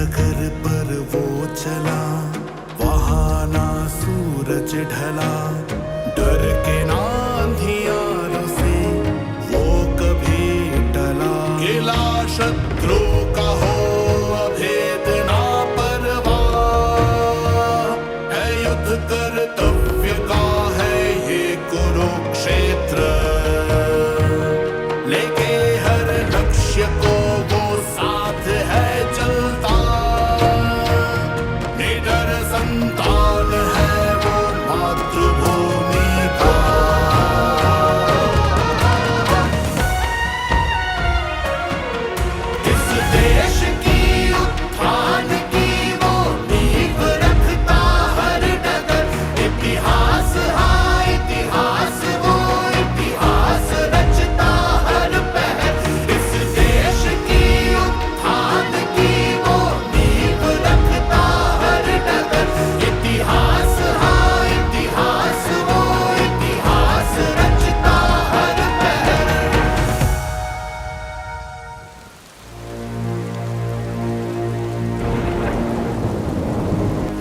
डगर पर वो चला, वहां ना सूरज ढला, डर के ना अंधियारों से वो कभी टला। गिला शत्रु का हो अभेद ना परवाह, है युद्ध कर्तव्य का है ये कुरुक्षेत्र। लेके हर लक्ष्य को वो साथ है चलता, निडर संतान है वो मातृभूमि का। इस देश की उत्थान की वो नींव रखता हर डगर, इतिहास हाँ इतिहास वो इतिहास रचता हर पहर। इस देश की उत्थान की वो नींव रखता हर डगर, इतिहास हाँ इतिहास वो इतिहास रचता हर पहर।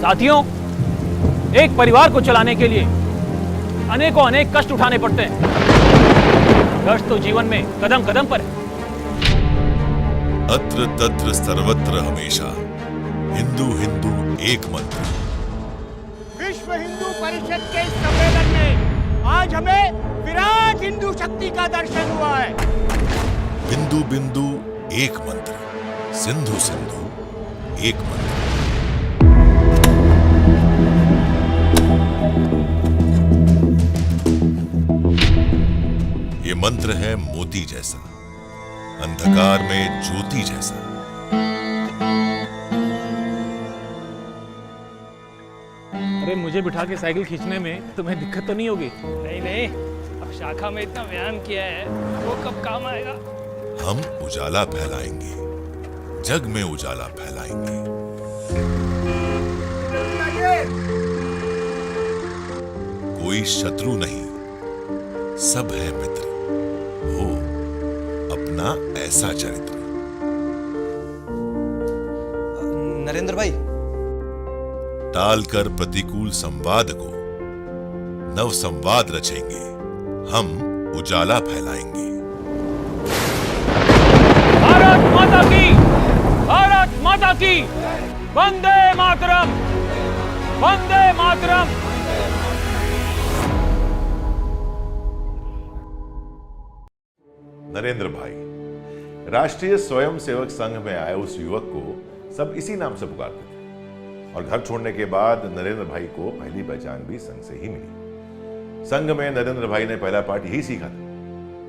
साथियों, एक परिवार को चलाने के लिए अनेकों अनेक कष्ट उठाने पड़ते हैं। कष्ट तो जीवन में कदम कदम पर है। अत्र तत्र सर्वत्र हमेशा हिंदू हिंदू एक मंत्र। विश्व हिंदू परिषद के इस सम्मेलन में आज हमें विराट हिंदू शक्ति का दर्शन हुआ है। बिंदु बिंदु एक मंत्र, सिंधु सिंधु एक मंत्र। ये मंत्र है मोती जैसा, अंधकार में ज्योति जैसा। अरे मुझे बिठा के साइकिल खींचने में तुम्हें दिक्कत तो नहीं होगी? नहीं नहीं, अब शाखा में इतना व्यायाम किया है, वो कब काम आएगा। हम उजाला फैलाएंगे, जग में उजाला फैलाएंगे। कोई शत्रु नहीं, सब है मित्र, हो अपना ऐसा चरित्र। नरेंद्र भाई, टालकर प्रतिकूल संवाद को नव संवाद रचेंगे, हम उजाला फैलाएंगे। भारत माता की, भारत माता की, वंदे मातरम, वंदे मातरम। नरेंद्र भाई, राष्ट्रीय स्वयंसेवक संघ में आए उस युवक को सब इसी नाम से पुकारते थे, और घर छोड़ने के बाद नरेंद्र भाई को पहली पहचान भी संघ से ही मिली। संघ में नरेंद्र भाई ने पहला पाठ यही सीखा था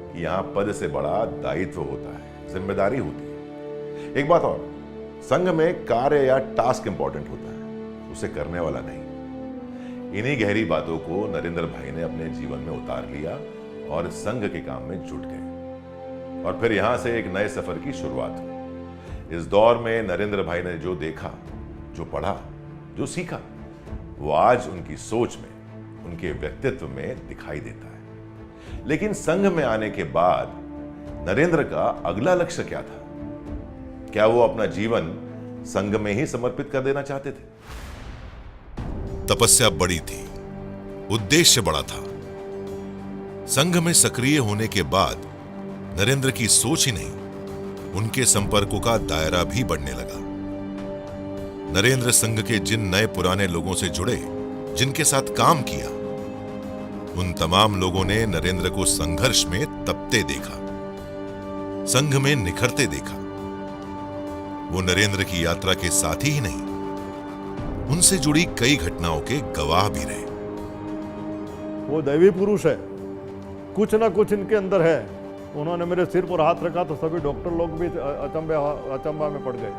कि यहां पद से बड़ा दायित्व होता है, जिम्मेदारी होती है। एक बात और, संघ में कार्य या टास्क इंपॉर्टेंट होता है, उसे करने वाला नहीं। इन्हीं गहरी बातों को नरेंद्र भाई ने अपने जीवन में उतार लिया और संघ के काम में जुट गए, और फिर यहां से एक नए सफर की शुरुआत हुई। इस दौर में नरेंद्र भाई ने जो देखा, जो पढ़ा, जो सीखा, वो आज उनकी सोच में, उनके व्यक्तित्व में दिखाई देता है। लेकिन संघ में आने के बाद नरेंद्र का अगला लक्ष्य क्या था? क्या वो अपना जीवन संघ में ही समर्पित कर देना चाहते थे? तपस्या बड़ी थी, उद्देश्य बड़ा था। संघ में सक्रिय होने के बाद नरेंद्र की सोच ही नहीं, उनके संपर्कों का दायरा भी बढ़ने लगा। नरेंद्र संघ के जिन नए पुराने लोगों से जुड़े, जिनके साथ काम किया, उन तमाम लोगों ने नरेंद्र को संघर्ष में तपते देखा, संघ में निखरते देखा। वो नरेंद्र की यात्रा के साथी ही नहीं, उनसे जुड़ी कई घटनाओं के गवाह भी रहे। वो दैवी पुरुष है, कुछ ना कुछ इनके अंदर है। उन्होंने मेरे सिर पर हाथ रखा तो सभी डॉक्टर लोग भी अचंभा में पड़ गए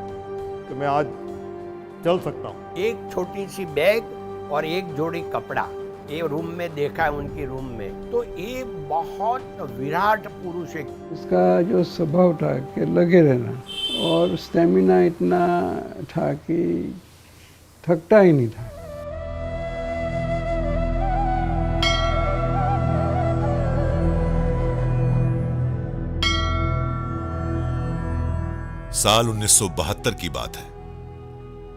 कि मैं आज चल सकता हूँ। एक छोटी सी बैग और एक जोड़ी कपड़ा, ये रूम में देखा है उनकी रूम में, तो ये बहुत विराट पुरुष है। इसका जो स्वभाव था कि लगे रहना, और स्टेमिना इतना था कि थकता ही नहीं था। साल 1972 की बात है।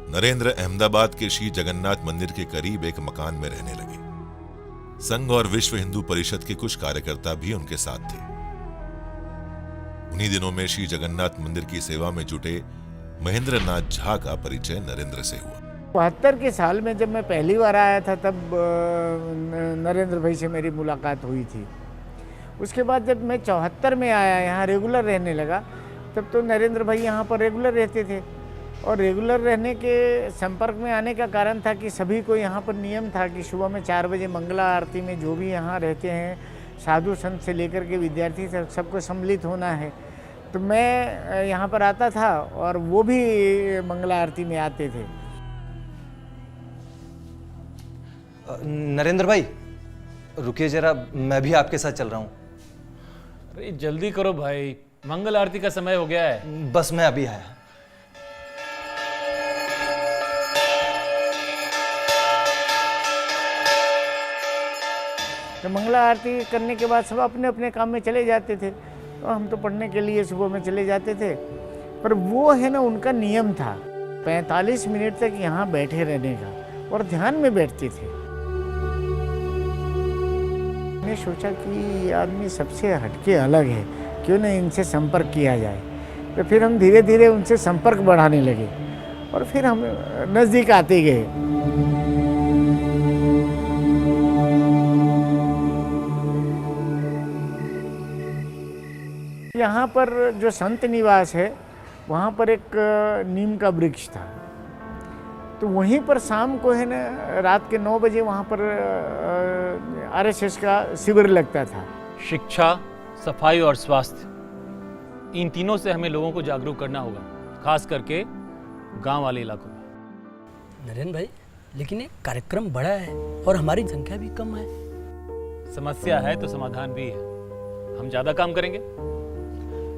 नरेंद्र अहमदाबाद के श्री जगन्नाथ मंदिर के करीब एक मकान में रहने लगे। संघ और विश्व हिंदू परिषद के कुछ कार्यकर्ता भी उनके साथ थे। उन्हीं दिनों में श्री जगन्नाथ मंदिर की सेवा में जुटे महेंद्र नाथ झा का परिचय नरेंद्र से हुआ। 72 के साल में जब मैं पहली बार आया था तब नरेंद्र भाई से मेरी मुलाकात हुई थी। उसके बाद जब मैं 74 में आया, यहाँ रेगुलर रहने लगा, तब तो नरेंद्र भाई यहाँ पर रेगुलर रहते थे। और रेगुलर रहने के संपर्क में आने का कारण था कि सभी को यहाँ पर नियम था कि सुबह में 4 बजे मंगला आरती में जो भी यहाँ रहते हैं साधु संत से लेकर के विद्यार्थी तक सबको सम्मिलित होना है। तो मैं यहाँ पर आता था और वो भी मंगला आरती में आते थे। नरेंद्र भाई रुकिए जरा, मैं भी आपके साथ चल रहा हूँ। अरे जल्दी करो भाई, मंगल आरती का समय हो गया है। बस मैं अभी आया। तो मंगला आरती करने के बाद सब अपने अपने काम में चले जाते थे। तो हम तो पढ़ने के लिए सुबह में चले जाते थे। पर वो है ना, उनका नियम था 45 मिनट तक यहाँ बैठे रहने का, और ध्यान में बैठते थे। मैंने सोचा कि ये आदमी सबसे हटके अलग है, क्यों ना इनसे संपर्क किया जाए। तो फिर हम धीरे धीरे उनसे संपर्क बढ़ाने लगे और फिर हम नज़दीक आते गए। यहाँ पर जो संत निवास है वहाँ पर एक नीम का वृक्ष था। तो वहीं पर शाम को है ना, रात के 9 बजे वहाँ पर आरएसएस का शिविर लगता था। शिक्षा, सफाई और स्वास्थ्य, इन तीनों से हमें लोगों को जागरूक करना होगा, खास करके गांव वाले इलाकों में। नरेंद्र भाई, लेकिन ये कार्यक्रम बड़ा है और हमारी संख्या भी कम है। समस्या है तो समाधान भी है। हम ज्यादा काम करेंगे,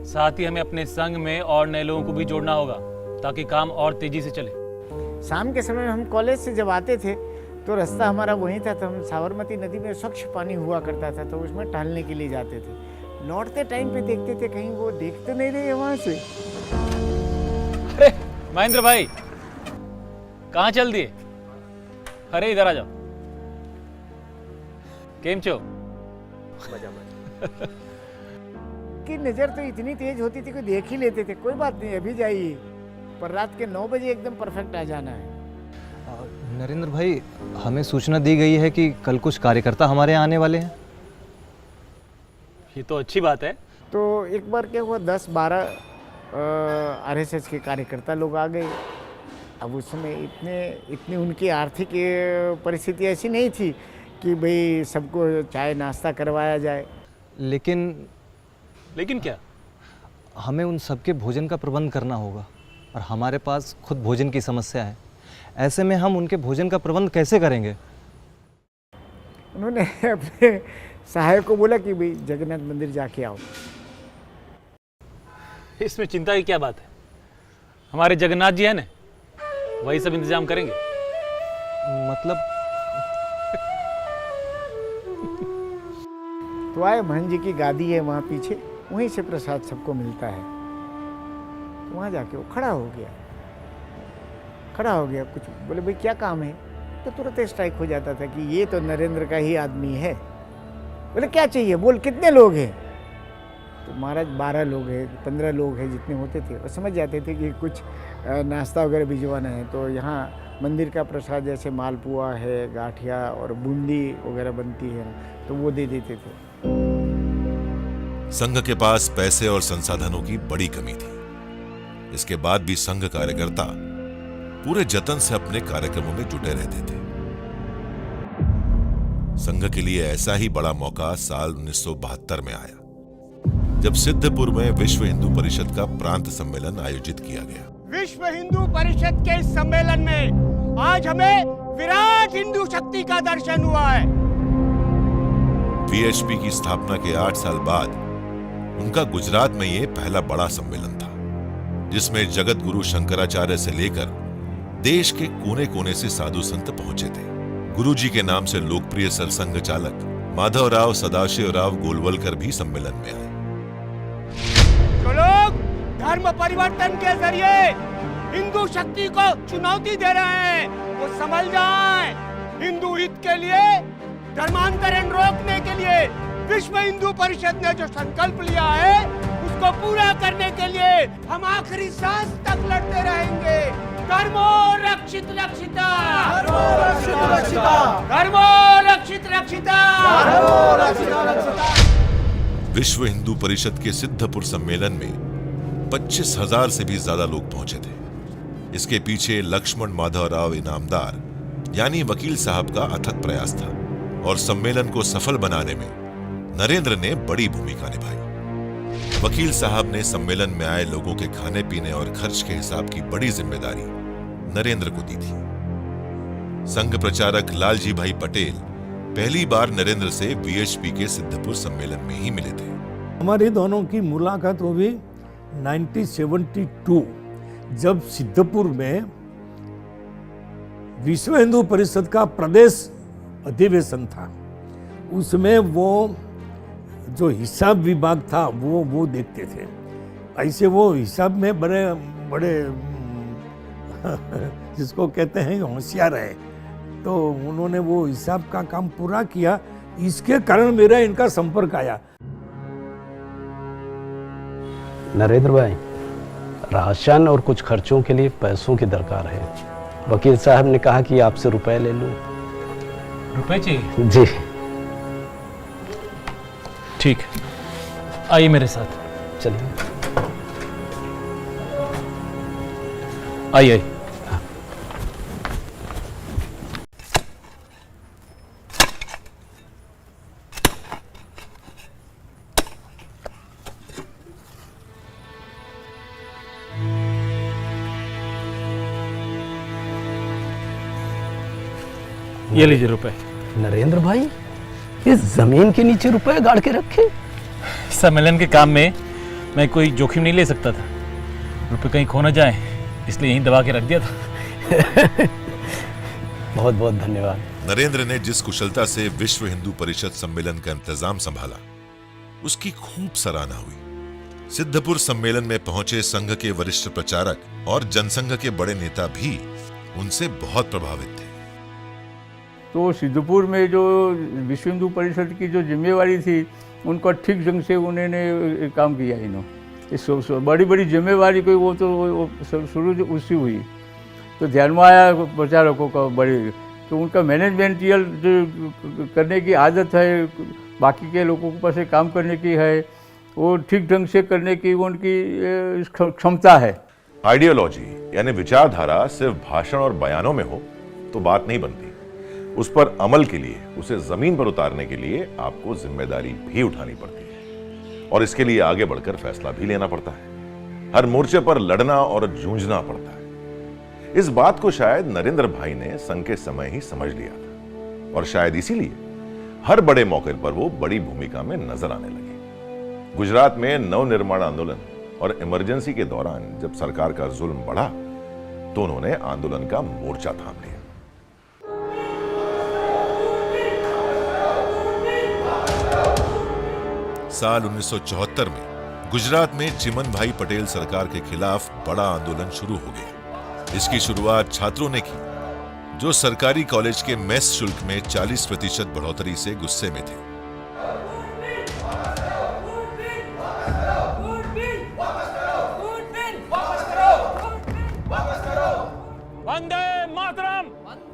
साथ ही हमें अपने संघ में और नए लोगों को भी जोड़ना होगा ताकि काम और तेजी से चले। शाम के समय हम कॉलेज से जब आते थे तो रास्ता हमारा वहीं था। तो हम साबरमती नदी में स्वच्छ पानी हुआ करता था, तो उसमें टहलने के लिए जाते थे। लौटते टाइम पे देखते थे कहीं वो देख तो नहीं रहे वहां से। अरे महेंद्र भाई, कहाँ चल दिए? अरे इधर आ जाओ। केम छो? की नज़र तो इतनी तेज होती थी कि देख ही लेते थे। कोई बात नहीं, अभी जाइए, पर रात के 9 बजे एकदम परफेक्ट आ जाना है। नरेंद्र भाई, हमें सूचना दी गई है कि कल कुछ कार्यकर्ता हमारे यहाँ आने वाले हैं। ये तो अच्छी बात है। तो एक बार क्या हुआ, 10-12 आरएसएस के कार्यकर्ता लोग आ गए। अब उस समय इतनी उनकी आर्थिक परिस्थिति ऐसी नहीं थी कि भाई सबको चाय नाश्ता करवाया जाए। लेकिन क्या? हमें उन सबके भोजन का प्रबंध करना होगा और हमारे पास खुद भोजन की समस्या है। ऐसे में हम उनके भोजन का प्रबंध कैसे करेंगे? उन्होंने अपने सहायक को बोला कि भाई जगन्नाथ मंदिर जाके आओ। इसमें चिंता की क्या बात है? हमारे जगन्नाथ जी है ना, वही सब इंतजाम करेंगे। मतलब तो आए, महन जी की गादी है वहाँ पीछे, वहीं से प्रसाद सबको मिलता है। तो वहाँ जाके वो खड़ा हो गया। कुछ बोले भाई क्या काम है? तो तुरंत स्ट्राइक हो जाता था कि ये तो नरेंद्र का ही आदमी है। बोले क्या चाहिए, बोल कितने लोग हैं? तो महाराज 12 लोग हैं, 15 लोग हैं, जितने होते थे। और समझ जाते थे कि कुछ नाश्ता वगैरह भिजवाना है। तो यहाँ मंदिर का प्रसाद जैसे मालपुआ है, गाठिया और बूंदी वगैरह बनती है, तो वो दे देते थे। संघ के पास पैसे और संसाधनों की बड़ी कमी थी। इसके बाद भी संघ कार्यकर्ता पूरे जतन से अपने कार्यक्रमों में जुटे रहते थे। संघ के लिए ऐसा ही बड़ा मौका साल 1972 में आया, जब सिद्धपुर में विश्व हिंदू परिषद का प्रांत सम्मेलन आयोजित किया गया। विश्व हिंदू परिषद के इस सम्मेलन में आज हमें विराट हिंदू शक्ति का दर्शन हुआ है। वीएचपी की स्थापना के 8 साल बाद उनका गुजरात में यह पहला बड़ा सम्मेलन था, जिसमें जगत गुरु शंकराचार्य से लेकर देश के कोने कोने से साधु संत पहुंचे थे। गुरुजी के नाम से लोकप्रिय सरसंघ चालक माधवराव सदाशिवराव गोलवलकर भी सम्मेलन में आए। जो लोग धर्म परिवर्तन के जरिए हिंदू शक्ति को चुनौती दे रहे हैं, वो समझ जाएं। हिंदू हित के लिए, धर्मांतरण रोकने के लिए विश्व हिंदू परिषद ने जो संकल्प लिया है, उसको पूरा करने के लिए हम आखिरी सांस तक लड़ते रहेंगे। धर्मो रक्षित रक्षिता, धर्मो रक्षित रक्षिता, धर्मो रक्षित रक्षिता, धर्मो रक्षित रक्षिता। विश्व हिंदू परिषद के सिद्धपुर सम्मेलन में 25,000 से भी ज्यादा लोग पहुंचे थे। इसके पीछे लक्ष्मण माधव राव इनामदार यानी वकील साहब का अथक प्रयास था और सम्मेलन को सफल बनाने में नरेंद्र ने बड़ी भूमिका निभाई। वकील साहब ने सम्मेलन में आए लोगों के खाने पीने और खर्च के हिसाब की बड़ी जिम्मेदारी नरेंद्र को दी थी। संघ प्रचारक लालजी भाई पटेल पहली बार नरेंद्र से वीएचपी के सिद्धपुर सम्मेलन में ही मिले थे। हमारी दोनों की मुलाकात हुई 1972 जब सिद्धपुर में विश्व हिंदू परिषद का प्रदेश अधिवेशन था। उसमें वो जो हिसाब विभाग था वो देखते थे। ऐसे वो हिसाब में बड़े बड़े जिसको कहते हैं होशियार है, तो उन्होंने वो हिसाब का काम पूरा किया। इसके कारण मेरा इनका संपर्क आया। नरेंद्र भाई, राशन और कुछ खर्चों के लिए पैसों की दरकार है। वकील साहब ने कहा कि आपसे रुपए ले लूं। रुपए चाहिए? जी ठीक है, आइए मेरे साथ। चलिए। आइए आइए। ये लीजिए रुपए। नरेंद्र भाई, इस जमीन के नीचे रुपए गाड़ के रखे? सम्मेलन के काम में मैं कोई जोखिम नहीं ले सकता था। रुपए कहीं खो न जाए, इसलिए यहीं दबा के रख दिया था। बहुत बहुत धन्यवाद। नरेंद्र ने जिस कुशलता से विश्व हिंदू परिषद सम्मेलन का इंतजाम संभाला, उसकी खूब सराहना हुई। सिद्धपुर सम्मेलन में पहुंचे संघ के वरिष्ठ प्रचारक और जनसंघ के बड़े नेता भी उनसे बहुत प्रभावित थे। तो सिद्धपुर में जो विश्व हिंदू परिषद की जो जिम्मेवारी थी, उनका ठीक ढंग से उन्होंने काम किया। इन्होंने बड़ी बड़ी जिम्मेवारी कोई वो तो शुरू उससे हुई, तो ध्यान में आया प्रचारकों का बड़ी, तो उनका मैनेजमेंटियल जो करने की आदत है, बाकी के लोगों के पास काम करने की है, वो ठीक ढंग से करने की उनकी क्षमता है। आइडियोलॉजी यानी विचारधारा सिर्फ भाषण और बयानों में हो तो बात नहीं बनती। उस पर अमल के लिए, उसे जमीन पर उतारने के लिए आपको जिम्मेदारी भी उठानी पड़ती है और इसके लिए आगे बढ़कर फैसला भी लेना पड़ता है। हर मोर्चे पर लड़ना और जूझना पड़ता है। इस बात को शायद नरेंद्र भाई ने संघ के समय ही समझ लिया था और शायद इसीलिए हर बड़े मौके पर वो बड़ी भूमिका में नजर आने लगे। गुजरात में नवनिर्माण आंदोलन और इमरजेंसी के दौरान जब सरकार का जुल्म बढ़ा, तो उन्होंने आंदोलन का मोर्चा थाम लिया। साल 1974 में गुजरात में चिमन भाई पटेल सरकार के खिलाफ बड़ा आंदोलन शुरू हो गया। इसकी शुरुआत छात्रों ने की, जो सरकारी कॉलेज के मेस शुल्क में 40% बढ़ोतरी से गुस्से में थे।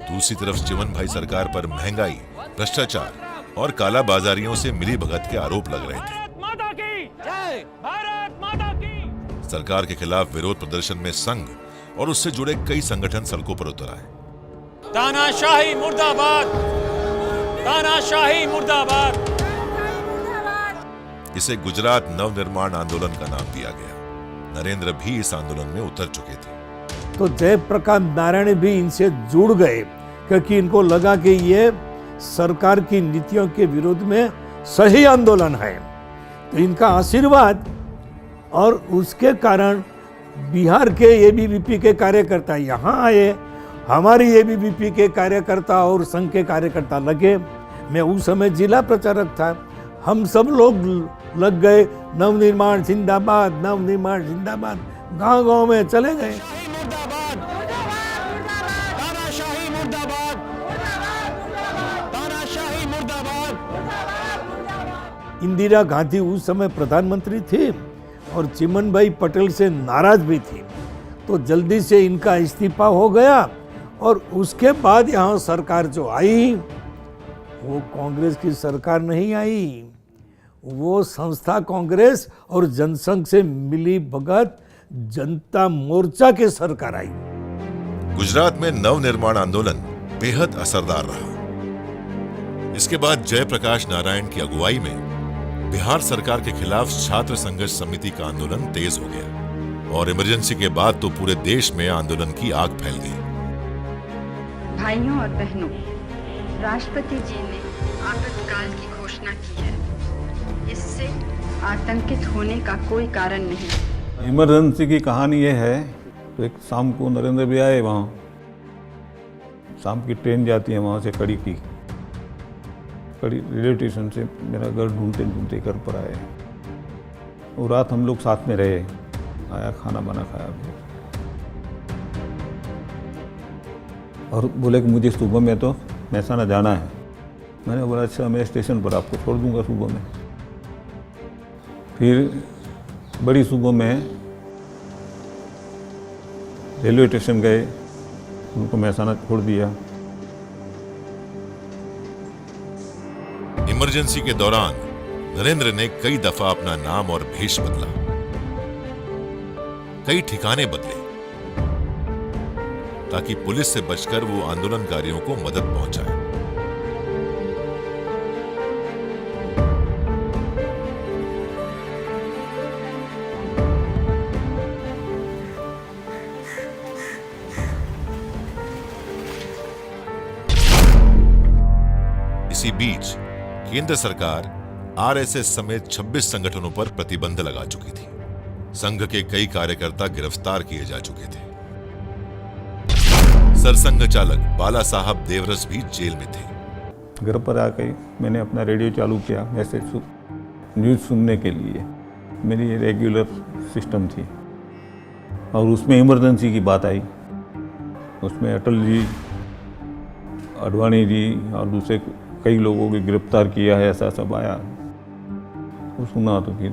दूसरी तरफ चिमन भाई सरकार पर महंगाई, भ्रष्टाचार और काला बाजारियों से मिली भगत के आरोप लग रहे थे। सरकार के खिलाफ विरोध प्रदर्शन में संघ और उससे जुड़े कई संगठन सड़कों पर उतर आए। तानाशाही मुर्दाबाद, तानाशाही मुर्दाबाद। इसे गुजरात नवनिर्माण आंदोलन का नाम दिया गया। नरेंद्र भी इस आंदोलन में उतर चुके थे। तो जयप्रकाश नारायण भी इनसे जुड़ गए, क्योंकि इनको लगा कि ये सरकार की नीतियों के विरोध में सही आंदोलन है। तो इनका आशीर्वाद और उसके कारण बिहार के एबीवीपी के कार्यकर्ता यहाँ आए। हमारी एबीवीपी के कार्यकर्ता और संघ के कार्यकर्ता लगे। मैं उस समय जिला प्रचारक था। हम सब लोग लग गए, नवनिर्माण जिंदाबाद, नवनिर्माण जिंदाबाद। गांव-गांव में चले गए। इंदिरा गांधी उस समय प्रधानमंत्री थी और चिमनभाई पटेल से नाराज भी थी, तो जल्दी से इनका इस्तीफा हो गया और उसके बाद यहाँ सरकार जो आई वो कांग्रेस की सरकार नहीं आई, वो संस्था कांग्रेस और जनसंघ से मिली भगत जनता मोर्चा की सरकार आई। गुजरात में नवनिर्माण आंदोलन बेहद असरदार रहा। इसके बाद जयप्रकाश नारायण की अगुवाई में बिहार सरकार के खिलाफ छात्र संघर्ष समिति का आंदोलन तेज हो गया और इमरजेंसी के बाद तो पूरे देश में आंदोलन की आग फैल गई। भाइयों और बहनों, राष्ट्रपति जी ने आपातकाल की घोषणा की है। इससे आतंकित होने का कोई कारण नहीं। इमरजेंसी की कहानी ये है, तो एक शाम को नरेंद्र भी आए, वहाँ शाम की ट्रेन जाती है वहाँ से कड़ी रेलवे स्टेशन से मेरा घर ढूंढते ढूंढते घर पर आए और रात हम लोग साथ में रहे। आया, खाना बना खाया और बोले कि मुझे सुबह में तो महसाना जाना है। मैंने बोला अच्छा, मैं स्टेशन पर आपको छोड़ दूंगा सुबह में। फिर बड़ी सुबह में रेलवे स्टेशन गए, उनको महसाना छोड़ दिया। इमरजेंसी के दौरान नरेंद्र ने कई दफा अपना नाम और भेष बदला, कई ठिकाने बदले ताकि पुलिस से बचकर वो आंदोलनकारियों को मदद पहुंचाए। इसी बीच केंद्र सरकार आरएसएस समेत 26 संगठनों पर प्रतिबंध लगा चुकी थी। संघ के कई कार्यकर्ता गिरफ्तार किए जा चुके थे। सरसंघ चालक बाला साहब देवरस भी जेल में थे। घर पर आकर मैंने अपना रेडियो चालू किया मैसेज न्यूज़ सुनने के लिए। मेरी ये रेगुलर सिस्टम थी और उसमें इमरजेंसी की बात आई। उसमें अटल जी, आडवाणी जी और दूसरे कई लोगों को गिरफ्तार किया है, ऐसा सब आया। तो सुना तो फिर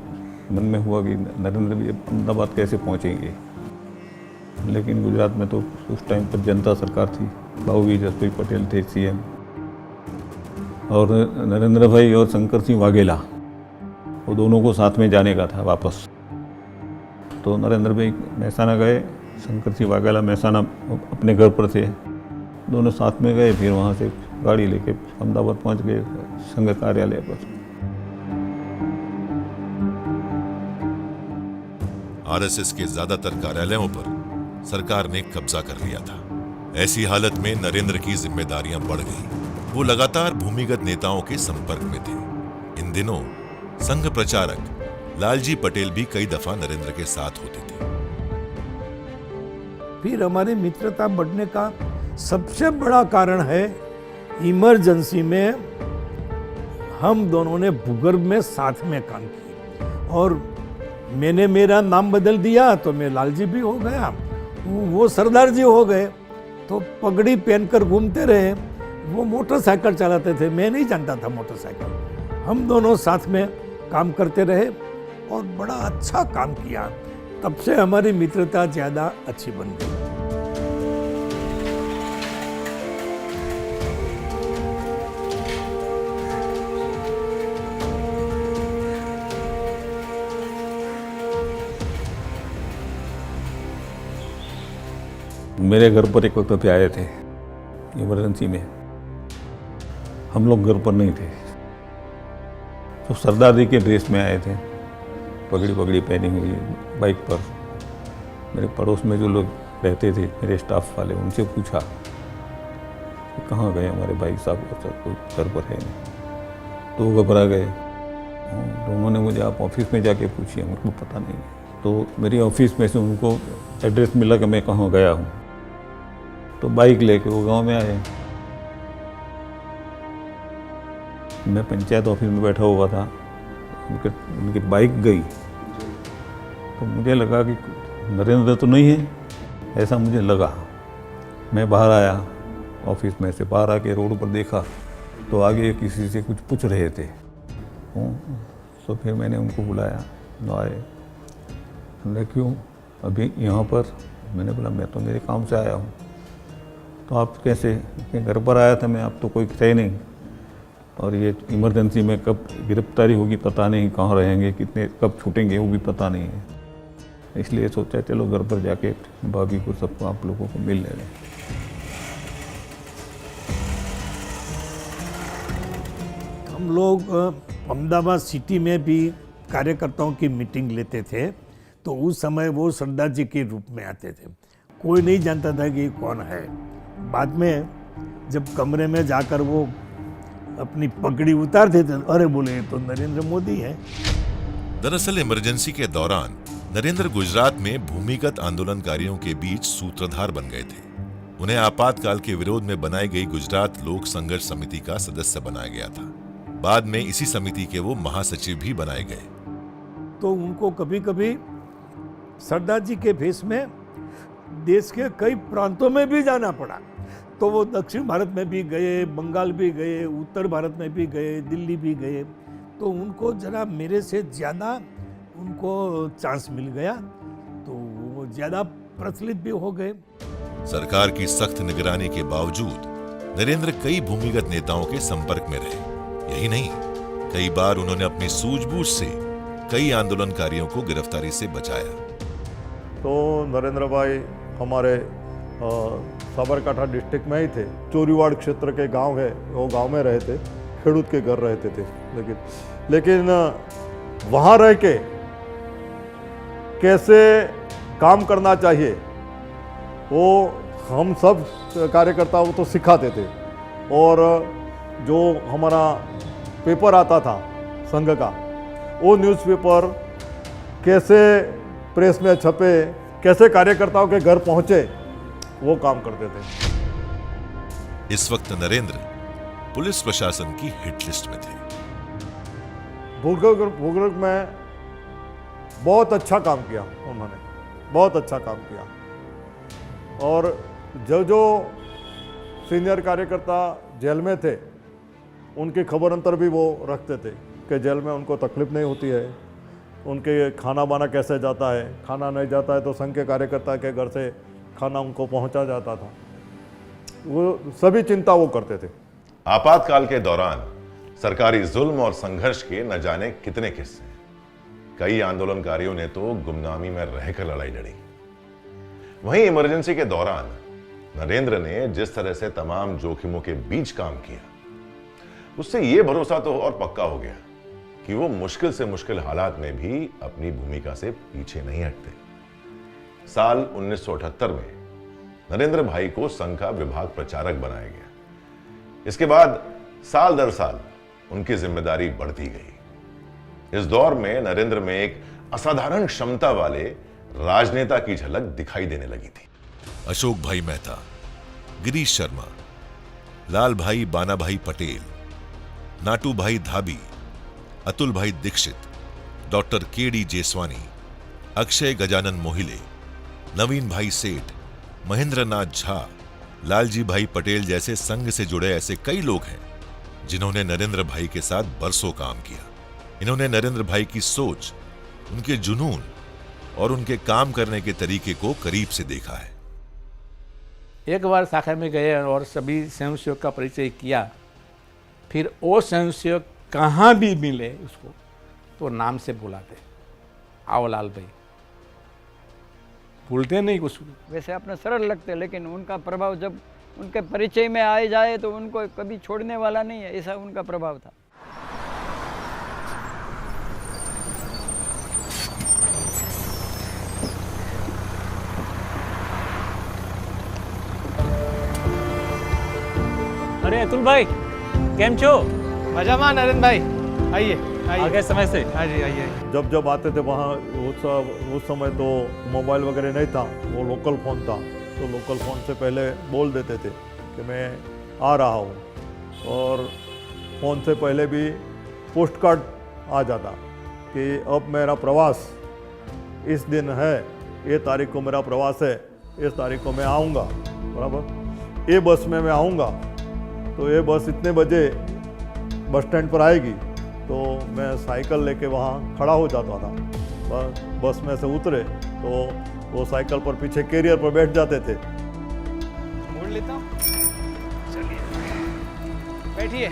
मन में हुआ कि नरेंद्र भी अहमदाबाद कैसे पहुंचेंगे। लेकिन गुजरात में तो उस टाइम पर जनता सरकार थी, बाबूजी जसभाई पटेल थे सीएम, और नरेंद्र भाई और शंकर सिंह वाघेला, वो दोनों को साथ में जाने का था वापस। तो नरेंद्र भाई महसाना गए, शंकर सिंह वाघेला महसाना अपने घर पर थे, दोनों साथ में गए। फिर वहाँ से गाड़ी लेके अहमदाबाद पहुँच गए संघ कार्यालय पर। आरएसएस के ज्यादातर कार्यालयों पर सरकार ने कब्जा कर लिया था। ऐसी हालत में नरेंद्र की जिम्मेदारियां बढ़ गईं। वो लगातार भूमिगत नेताओं के संपर्क में थे। इन दिनों संघ प्रचारक लालजी पटेल भी कई दफा नरेंद्र के साथ होते थे। फिर हमारी मित्रता बढ़ने का सबसे बड़ा कारण है, इमरजेंसी में हम दोनों ने भूगर्भ में साथ में काम किया और मैंने मेरा नाम बदल दिया तो मैं लालजी भी हो गया, वो सरदार जी हो गए। तो पगड़ी पहनकर घूमते रहे। वो मोटरसाइकिल चलाते थे, मैं नहीं जानता था मोटरसाइकिल। हम दोनों साथ में काम करते रहे और बड़ा अच्छा काम किया। तब से हमारी मित्रता ज़्यादा अच्छी बन गई। मेरे घर पर एक वक्त पे आए थे इमरजेंसी में। हम लोग घर पर नहीं थे, तो सरदार जी के ड्रेस में आए थे, पगड़ी पगड़ी पहनी हुई बाइक पर। मेरे पड़ोस में जो लोग रहते थे, मेरे स्टाफ वाले, उनसे पूछा कि कहाँ गए हमारे भाई साहब, कोई घर पर है नहीं। तो वो घबरा गए। तो उन्होंने मुझे आप ऑफिस में जाके पूछिए, मुझको पता नहीं। तो मेरी ऑफिस में से उनको एड्रेस मिला कि मैं कहाँ गया हूँ। तो बाइक लेके वो गांव में आए। मैं पंचायत ऑफिस में बैठा हुआ था, उनकी बाइक गई तो मुझे लगा कि नरेंद्र तो नहीं है, ऐसा मुझे लगा। मैं बाहर आया, ऑफिस में से बाहर आके रोड पर देखा तो आगे किसी से कुछ पूछ रहे थे। तो फिर मैंने उनको बुलाया, तो आए। हमने क्यों अभी यहाँ पर? मैंने बोला मैं तो मेरे काम से आया हूँ। तो आप कैसे? घर पर आया था मैं, आप तो कोई थे नहीं, और ये इमरजेंसी में कब गिरफ्तारी होगी पता नहीं, कहाँ रहेंगे, कितने कब छूटेंगे वो भी पता नहीं है, इसलिए सोचा चलो घर पर जाके भाभी को सबको आप लोगों को मिल लें। हम लोग अहमदाबाद सिटी में भी कार्यकर्ताओं की मीटिंग लेते थे, तो उस समय वो सरदार जी के रूप में आते थे। कोई नहीं जानता था कि कौन है। बाद में जब कमरे में जाकर वो अपनी पगड़ी उतारते थे, अरे बोले तो नरेंद्र मोदी है। दरअसल इमरजेंसी के दौरान नरेंद्र गुजरात में भूमिगत आंदोलनकारियों के बीच सूत्रधार बन गए थे। उन्हें आपातकाल के विरोध में बनाई गई गुजरात लोक संघर्ष समिति का सदस्य बनाया गया था। बाद में इसी समिति के वो महासचिव भी बनाए गए। तो उनको कभी कभी सरदार जी के भेष में देश के कई प्रांतों में भी जाना पड़ा। तो वो दक्षिण भारत में भी गए, बंगाल भी गए, उत्तर भारत में भी गए, दिल्ली भी गए। तो उनको जरा मेरे से ज़्यादा उनको चांस मिल गया, तो वो ज़्यादा प्रचलित भी हो गए। सरकार की सख्त निगरानी के बावजूद नरेंद्र कई भूमिगत नेताओं के संपर्क में रहे। यही नहीं, कई बार उन्होंने अपनी सूझबूझ से कई आंदोलनकारियों को गिरफ्तारी से बचाया। तो नरेंद्र भाई हमारे साबरकाठा डिस्ट्रिक्ट में ही थे। चोरीवाड़ क्षेत्र के गांव है, वो गांव में रहे थे, खेड़ूत के घर रहते थे। लेकिन वहाँ रह के कैसे काम करना चाहिए वो हम सब कार्यकर्ताओं को तो सिखाते थे। और जो हमारा पेपर आता था संघ का, वो न्यूज़पेपर कैसे प्रेस में छपे, कैसे कार्यकर्ताओं के घर पहुंचे, वो काम करते थे। इस वक्त नरेंद्र पुलिस प्रशासन की हिट लिस्ट में थे। भूगर्भ में बहुत अच्छा काम किया उन्होंने, बहुत अच्छा काम किया। और जो सीनियर कार्यकर्ता जेल में थे उनकी खबर अंतर भी वो रखते थे कि जेल में उनको तकलीफ नहीं होती है, उनके खाना बाना कैसे जाता है, खाना नहीं जाता है तो संघ के कार्यकर्ता के घर से खाना उनको पहुंचा जाता था। वो सभी चिंता वो करते थे। आपातकाल के दौरान सरकारी जुल्म और संघर्ष के न जाने कितने किस्से। कई आंदोलनकारियों ने तो गुमनामी में रहकर लड़ाई लड़ी। वहीं इमरजेंसी के दौरान नरेंद्र ने जिस तरह से तमाम जोखिमों के बीच काम किया, उससे यह भरोसा तो और पक्का हो गया कि वो मुश्किल से मुश्किल हालात में भी अपनी भूमिका से पीछे नहीं हटते। साल 1978 में नरेंद्र भाई को संघ का विभाग प्रचारक बनाया गया। इसके बाद साल दर साल उनकी जिम्मेदारी बढ़ती गई। इस दौर में नरेंद्र में एक असाधारण क्षमता वाले राजनेता की झलक दिखाई देने लगी थी। अशोक भाई मेहता, गिरीश शर्मा, लाल भाई बाना भाई पटेल, नाटू भाई धाबी, अतुल भाई दीक्षित, डॉक्टर केडी जेसवानी, अक्षय गजानन मोहिले, नवीन भाई सेठ, महेंद्र नाथ झा, लालजी भाई पटेल जैसे संघ से जुड़े ऐसे कई लोग हैं जिन्होंने नरेंद्र भाई के साथ बरसों काम किया। इन्होंने नरेंद्र भाई की सोच, उनके जुनून और उनके काम करने के तरीके को करीब से देखा है। एक बार शाखा में गए और सभी स्वयंसेवक का परिचय किया, फिर वो स्वयंसेवक कहाँ भी मिले उसको तो नाम से बुलाते, आओ लाल भाई, भूलते नहीं कुछ। वैसे अपने सरल लगते, लेकिन उनका प्रभाव जब उनके परिचय में आए जाए तो उनको कभी छोड़ने वाला नहीं है, ऐसा उनका प्रभाव था। अरे अतुल भाई, केम छो? मजामा नरेंद्र भाई, आइए आगे समय से। हाँ जी आइए। जब आते थे वहाँ उस समय तो मोबाइल वगैरह नहीं था, वो लोकल फ़ोन था। तो लोकल फ़ोन से पहले बोल देते थे कि मैं आ रहा हूँ, और फ़ोन से पहले भी पोस्ट कार्ड आ जाता कि अब मेरा प्रवास इस दिन है, ये तारीख को मेरा प्रवास है, इस तारीख को मैं आऊँगा, बराबर, ये बस में मैं आऊँगा, तो ये बस इतने बजे बस स्टैंड पर आएगी, तो मैं साइकिल लेके वहाँ खड़ा हो जाता था। बस में से उतरे तो वो साइकिल पर पीछे कैरियर पर बैठ जाते थे। मोड़ लेता हूँ, चलिए बैठिए,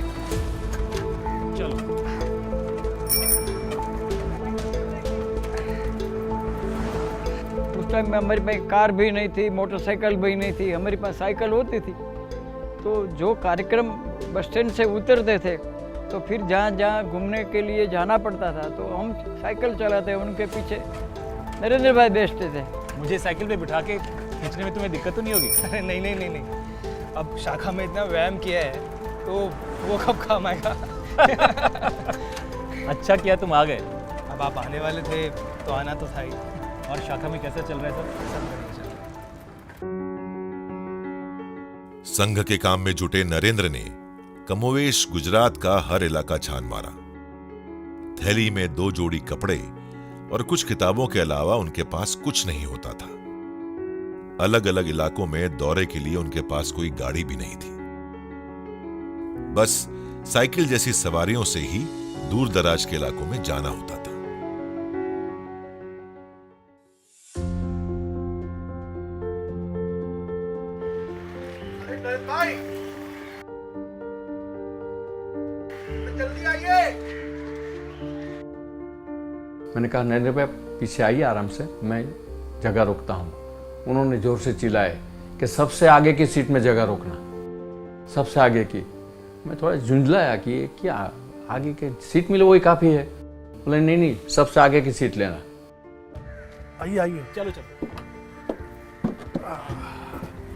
चलो। उस टाइम में हमारे पास कार भी नहीं थी, मोटरसाइकिल भी नहीं थी, हमारे पास साइकिल होती थी। तो जो कार्यक्रम बस स्टैंड से उतरते थे तो फिर जहाँ जहाँ घूमने के लिए जाना पड़ता था तो हम साइकिल चलाते, उनके पीछे नरेंद्र भाई बैठते थे। मुझे साइकिल पे बिठा के खींचने में तुम्हें दिक्कत तो नहीं होगी? अरे नहीं नहीं नहीं नहीं, अब शाखा में इतना व्यायाम किया है तो वो कब काम आएगा। अच्छा किया तुम आ गए। अब आप आने वाले थे तो आना तो था ही। और शाखा में कैसा चल रहा है सब? बढ़िया चल रहा है। संघ के काम में जुटे नरेंद्र ने कमोवेश गुजरात का हर इलाका छान मारा। थैली में 2 जोड़ी कपड़े और कुछ किताबों के अलावा उनके पास कुछ नहीं होता था। अलग अलग इलाकों में दौरे के लिए उनके पास कोई गाड़ी भी नहीं थी। बस साइकिल जैसी सवारियों से ही दूर दराज के इलाकों में जाना होता था। भाई जल्दी आइए। मैंने कहा नरेंद्र भाई पीछे आइए आराम से, मैं जगह रोकता हूँ। उन्होंने जोर से चिल्लाए कि सबसे आगे की सीट में जगह रोकना, सबसे आगे की। मैं थोड़ा झुंझलाया कि ये क्या, आगे की सीट मिले वही काफ़ी है। बोले नहीं नहीं, सबसे आगे की सीट लेना। आइए आइए, चलो चलो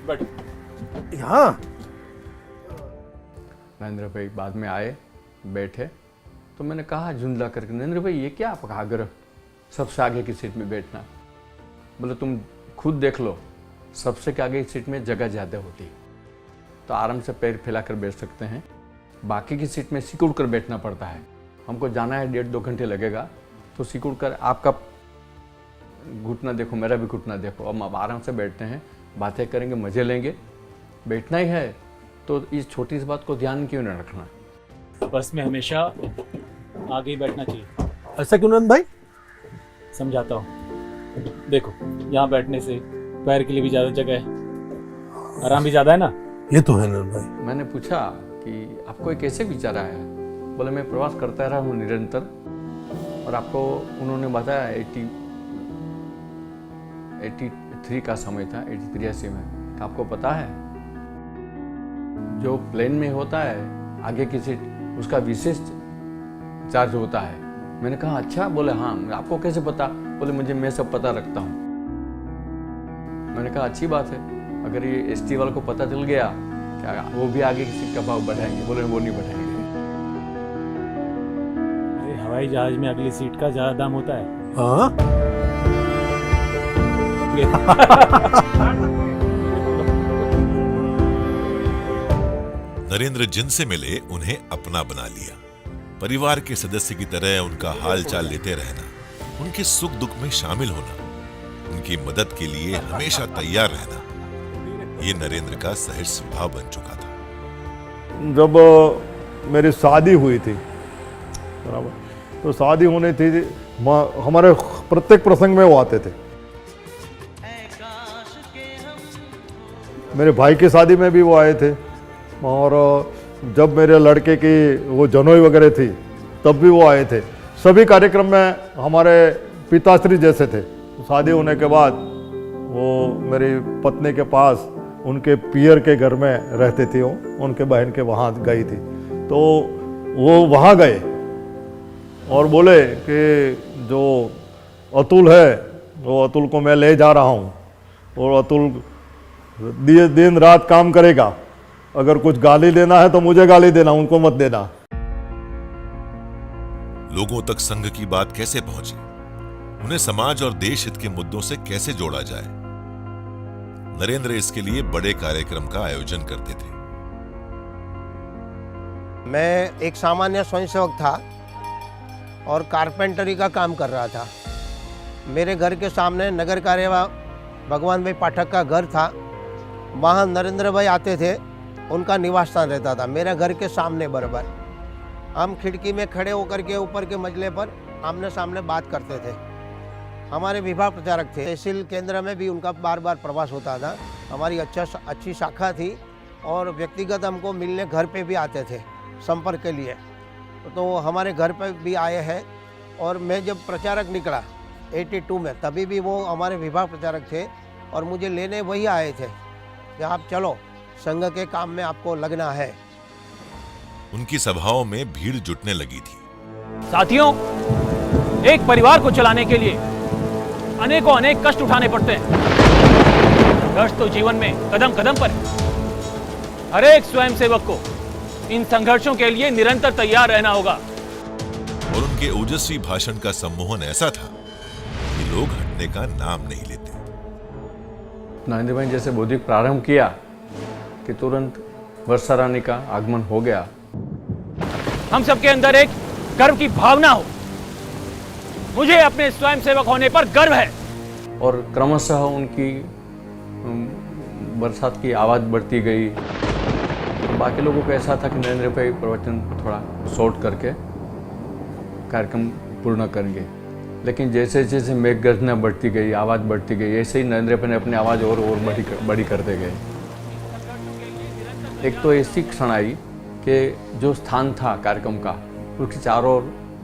बैठो। यहाँ नरेंद्र भाई बाद में आए, बैठे, तो मैंने कहा झुंझला करके, नरेंद्र भाई ये क्या आपका आग्रह, सबसे आगे की सीट में बैठना? बोले तुम खुद देख लो, सबसे आगे की सीट में जगह ज़्यादा होती है तो आराम से पैर फैलाकर बैठ सकते हैं। बाकी की सीट में सिकुड़ कर बैठना पड़ता है। हमको जाना है 1.5-2 घंटे लगेगा, तो सिकुड़ कर आपका घुटना देखो, मेरा भी घुटना देखो। हम अब आराम से बैठते हैं, बातें करेंगे, मज़े लेंगे। बैठना ही है तो इस छोटी सी बात को ध्यान क्यों न रखना। बस में हमेशा आगे ही बैठना चाहिए। ऐसा क्यों नंद भाई? समझाता हूँ। देखो यहाँ बैठने से पैर के लिए भी ज़्यादा जगह है, आराम भी ज़्यादा है ना। ये तो है नंद भाई। मैंने पूछा कि आपको ये कैसे विचार आया? बोले मैं प्रवास करता रहा हूँ निरंतर, और आपको उन्होंने बताया 83 का समय था, 83 में। आपको पता है जो प्लेन में होता है आगे की सीट, उसका विशेष चार्ज होता है। मैंने कहा अच्छा? बोले हाँ। आपको कैसे पता? बोले मुझे, मैं सब पता रखता हूँ। मैंने कहा अच्छी बात है, अगर ये एसटी वाले को पता चल गया क्या वो भी आगे की सीट का भाव बढ़ाएंगे? बोले वो नहीं बढ़ाएंगे। अरे हवाई जहाज में अगली सीट का ज़्यादा दाम होता है। हाँ? नरेंद्र जिनसे मिले उन्हें अपना बना लिया। परिवार के सदस्य की तरह उनका हाल चाल लेते रहना, उनके सुख दुख में शामिल होना, उनकी मदद के लिए हमेशा तैयार रहना, ये नरेंद्र का सहज स्वभाव बन चुका था। जब मेरी शादी हुई थी, बराबर, तो शादी होने थी, हमारे प्रत्येक प्रसंग में वो आते थे। मेरे भाई की शादी में भी वो आए थे, और जब मेरे लड़के की वो जनोई वगैरह थी तब भी वो आए थे। सभी कार्यक्रम में हमारे पिताश्री जैसे थे। शादी होने के बाद वो मेरी पत्नी के पास उनके पियर के घर में रहती थी, वो उनके बहन के वहाँ गई थी। तो वो वहाँ गए और बोले कि जो अतुल है वो अतुल को मैं ले जा रहा हूँ, और अतुल दिन रात काम करेगा, अगर कुछ गाली देना है तो मुझे गाली देना, उनको मत देना। लोगों तक संघ की बात कैसे पहुंचे, उन्हें समाज और देश हित के मुद्दों से कैसे जोड़ा जाए, नरेंद्र इसके लिए बड़े कार्यक्रम का आयोजन करते थे। मैं एक सामान्य स्वयंसेवक था और कारपेंटरी का काम कर रहा था। मेरे घर के सामने नगर कार्य भगवान भाई पाठक का घर था, वहाँ नरेंद्र भाई आते थे, उनका निवास स्थान रहता था मेरे घर के सामने बराबर। हम खिड़की में खड़े होकर के ऊपर के मंजिले पर आमने सामने बात करते थे। हमारे विभाग प्रचारक थे, तहसील केंद्र में भी उनका बार बार प्रवास होता था। हमारी अच्छी शाखा थी और व्यक्तिगत हमको मिलने घर पे भी आते थे संपर्क के लिए, तो हमारे घर पे भी आए हैं। और मैं जब प्रचारक निकला 82 में, तभी भी वो हमारे विभाग प्रचारक थे और मुझे लेने वही आए थे कि आप चलो, संघ के काम में आपको लगना है। उनकी सभाओं में भीड़ जुटने लगी थी। साथियों, एक परिवार को चलाने के लिए अनेकों अनेक कष्ट उठाने पड़ते हैं। संघर्ष तो जीवन में कदम कदम पर है। हर एक स्वयंसेवक को इन संघर्षों के लिए निरंतर तैयार रहना होगा। और उनके ओजस्वी भाषण का सम्मोहन ऐसा था कि लोग हटने का नाम नहीं लेते। नरेंद्र भाई जैसे बौद्धिक प्रारंभ किया कि तुरंत वर्षा रानी का आगमन हो गया। हम सबके अंदर एक गर्व की भावना हो। मुझे अपने स्वयंसेवक होने पर गर्व है। और क्रमशः उनकी बरसात की आवाज़ बढ़ती गई। तो बाकी लोगों को ऐसा था कि नरेंद्र भाई प्रवचन थोड़ा शॉर्ट करके कार्यक्रम पूर्ण करेंगे, लेकिन जैसे जैसे मेघ गर्जना बढ़ती गई, आवाज़ बढ़ती गई, ऐसे ही नरेंद्र भाई ने अपनी आवाज़ और बड़ी करते गए। एक तो ऐसी क्षण आई कि जो स्थान था कार्यक्रम का, उसके चारों ओर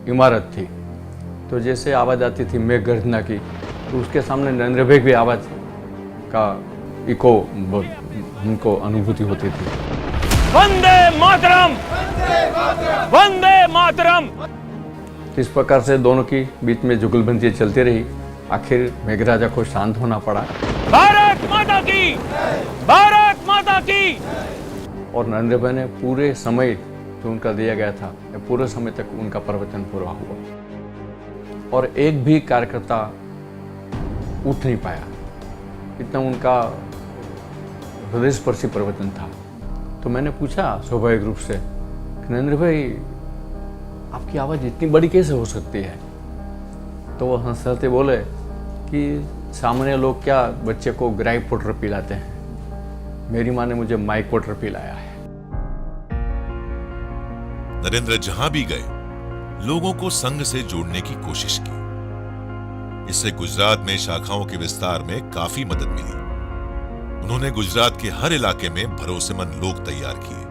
इमारत थी, तो जैसे आवाज़ आती थी मेघ गर्जना की, तो उसके सामने नरेंद्र भाई की आवाज़ का इको उनको अनुभूति होती थी। वंदे मातरम, वंदे मातरम। इस प्रकार से दोनों की बीच में जुगलबंदी चलती रही। आखिर मेघराजा को शांत होना पड़ा। भारत माता की, भारत माता की। और नरेंद्र भाई ने पूरे समय जो उनका दिया गया था, पूरे समय तक उनका प्रवचन पूरा हुआ और एक भी कार्यकर्ता उठ नहीं पाया। इतना उनका हृदयस्पर्शी प्रवचन था। तो मैंने पूछा स्वाभाविक रूप से, नरेंद्र भाई आपकी आवाज़ इतनी बड़ी कैसे हो सकती है? तो वो हंसते बोले कि सामान्य लोग क्या बच्चे को ग्राइप वाटर पिलाते हैं, मेरी माँ ने मुझे माइक वाटर पिलाया है। नरेंद्र जहां भी गए, लोगों को संघ से जोड़ने की कोशिश की। इससे गुजरात में शाखाओं के विस्तार में काफी मदद मिली। उन्होंने गुजरात के हर इलाके में भरोसेमंद लोग तैयार किए,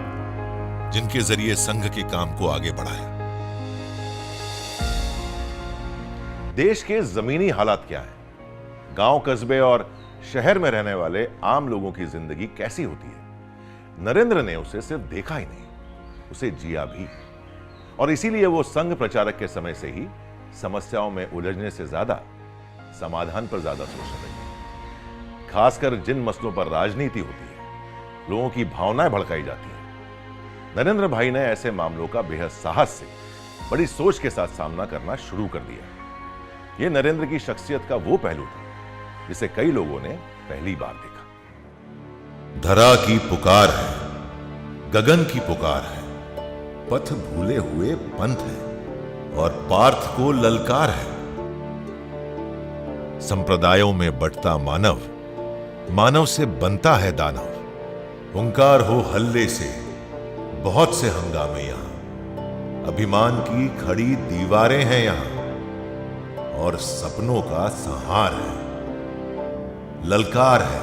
जिनके जरिए संघ के काम को आगे बढ़ाया। देश के जमीनी हालात क्या है, गांव, कस्बे और शहर में रहने वाले आम लोगों की जिंदगी कैसी होती है, नरेंद्र ने उसे सिर्फ देखा ही नहीं, उसे जिया भी। और इसीलिए वो संघ प्रचारक के समय से ही समस्याओं में उलझने से ज्यादा समाधान पर ज्यादा सोचने लगे। खासकर जिन मसलों पर राजनीति होती है, लोगों की भावनाएं भड़काई जाती हैं, नरेंद्र भाई ने ऐसे मामलों का बेहद साहस से, बड़ी सोच के साथ सामना करना शुरू कर दिया। यह नरेंद्र की शख्सियत का वो पहलू था जिसे कई लोगों ने पहली बार देखा। धरा की पुकार है, गगन की पुकार है, पथ भूले हुए पंथ है और पार्थ को ललकार है। संप्रदायों में बंटता मानव, मानव से बनता है दानव। हुंकार हो हल्ले से, बहुत से हंगामे यहां, अभिमान की खड़ी दीवारें हैं यहां और सपनों का संहार है, ललकार है,